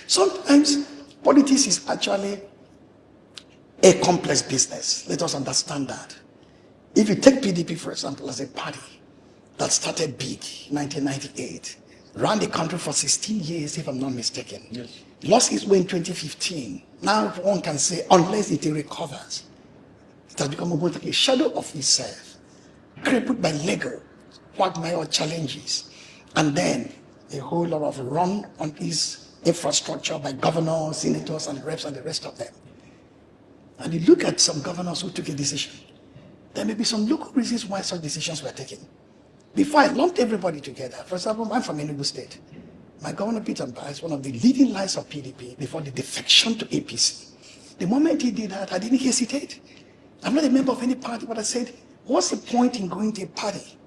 Sometimes politics is actually a complex business. Let us understand that. If you take PDP, for example, as a party that started big in 1998, ran the country for 16 years, if I'm not mistaken. Yes. Lost its way in 2015. Now one can say, unless it recovers, it has become almost like a shadow of itself, crippled by legal, quagmire challenges, and then a whole lot of run on its infrastructure by governors, senators, and reps, and the rest of them. And you look at some governors who took a decision. There may be some local reasons why such decisions were taken. Before I lumped everybody together, for example, I'm from Enugu State. My governor, Peter Mbah, is one of the leading lights of PDP before the defection to APC. The moment he did that, I didn't hesitate. I'm not a member of any party, but I said, what's the point in going to a party,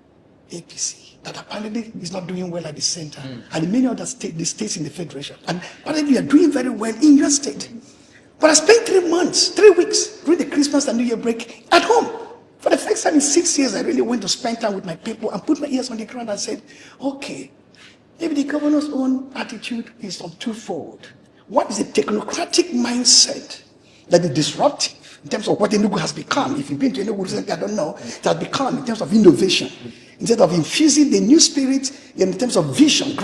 APC, that apparently is not doing well at the center, and many other the states in the federation, and apparently you are doing very well in your state. But I spent 3 weeks during the Christmas and New Year break at home. For the first time in 6 years, I really went to spend time with my people and put my ears on the ground and said, okay, maybe the governor's own attitude is on twofold. One is a technocratic mindset that is disruptive in terms of what Enugu has become. If you've been to Enugu recently, I don't know, it has become in terms of innovation. Instead of infusing the new spirit in terms of vision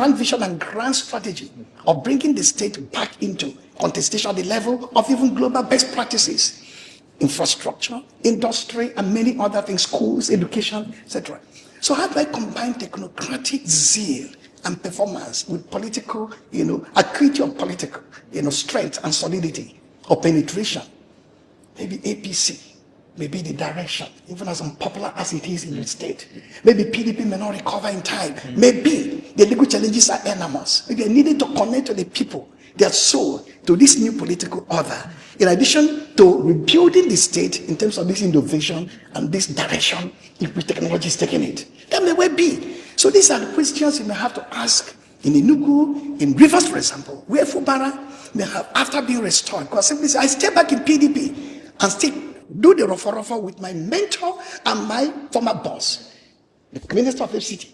and grand strategy of bringing the state back into contestation at the level of even global best practices. Infrastructure, industry, and many other things, schools, education, etc. So how do I combine technocratic zeal and performance with political, acuity of political, strength and solidity or penetration? Maybe APC may be the direction, even as unpopular as it is in the state. Maybe PDP may not recover in time. Maybe the legal challenges are enormous. Maybe I needed to connect to the people, their soul, to this new political order. In addition to rebuilding the state in terms of this innovation and this direction in which technology is taking it. That may well be. So these are the questions you may have to ask in Enugu, in Rivers, for example, where Fubara may have, after being restored, because simply say, I stay back in PDP and still do the rough with my mentor and my former boss, the Minister of FCT.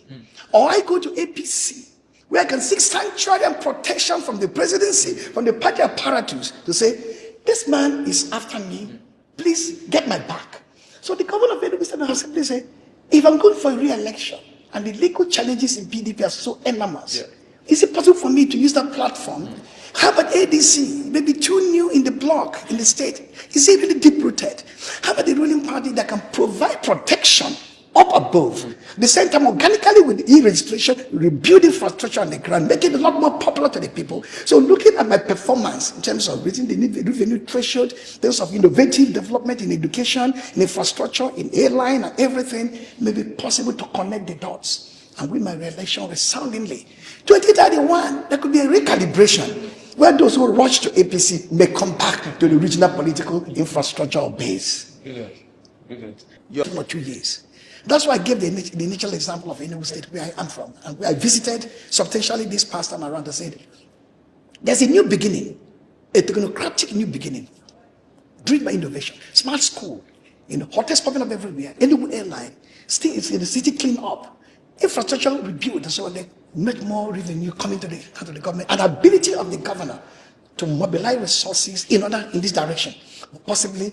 Or I go to APC, where I can seek sanctuary and protection from the presidency, from the party apparatus, to say, this man is after me, please get my back. So the governor of Enugu State has simply said, if I'm going for a re-election and the legal challenges in PDP are so enormous, is it possible for me to use that platform? How about ADC, maybe too new in the block, in the state? Is it really deep-rooted? How about the ruling party that can provide protection up above? At the same time, organically with e-registration, rebuild infrastructure on the ground, make it a lot more popular to the people. So looking at my performance in terms of raising the revenue threshold, in terms of innovative development in education, in infrastructure, in airline and everything, may be possible to connect the dots and win my re-election resoundingly. 2031, there could be a recalibration where those who rush to APC may come back to the regional political infrastructure or base. Brilliant. For 2 years. That's why I gave the initial example of Enugu State, where I am from, and where I visited substantially this past time around. I said, there's a new beginning, a technocratic new beginning, driven by innovation, smart school, hotels popping up everywhere, Enugu airline, still it's in the city clean up, infrastructure rebuild, and so on. They make more revenue coming to the government, and ability of the governor to mobilize resources in this direction. Possibly,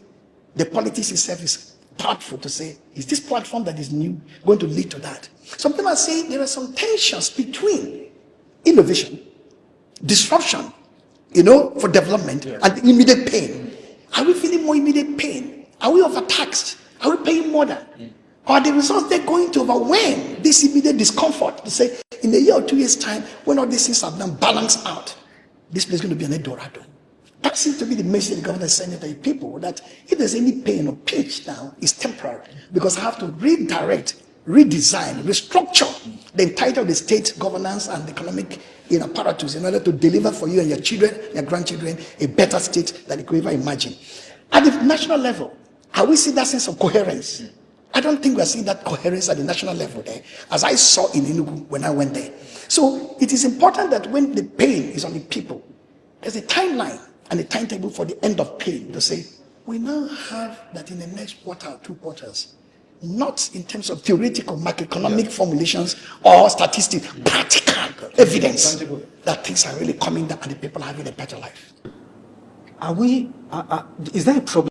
the politics itself is thoughtful to say, is this platform that is new going to lead to that? Some people are saying there are some tensions between innovation, disruption, for development, and immediate pain. Are we feeling more immediate pain? Are we overtaxed? Are we paying more than? Or are the results they're going to overwhelm this immediate discomfort to say, in a year or 2 years' time, when all these things have been balanced out, this place is going to be an Eldorado. That seems to be the message the government is sending to the people, that if there's any pain or pinch now, it's temporary, because I have to redirect, redesign, restructure the entirety of the state governance and economic apparatus in order to deliver for you and your children, your grandchildren, a better state than you could ever imagine. At the national level, are we seeing that sense of coherence? I don't think we're seeing that coherence at the national level there, as I saw in Enugu when I went there. So it is important that when the pain is on the people, there's a timeline and a timetable for the end of pain to say, we now have that in the next quarter or 2 quarters, not in terms of theoretical macroeconomic formulations or statistics, practical practical evidence that things are really coming down and the people are having a better life. Is there a problem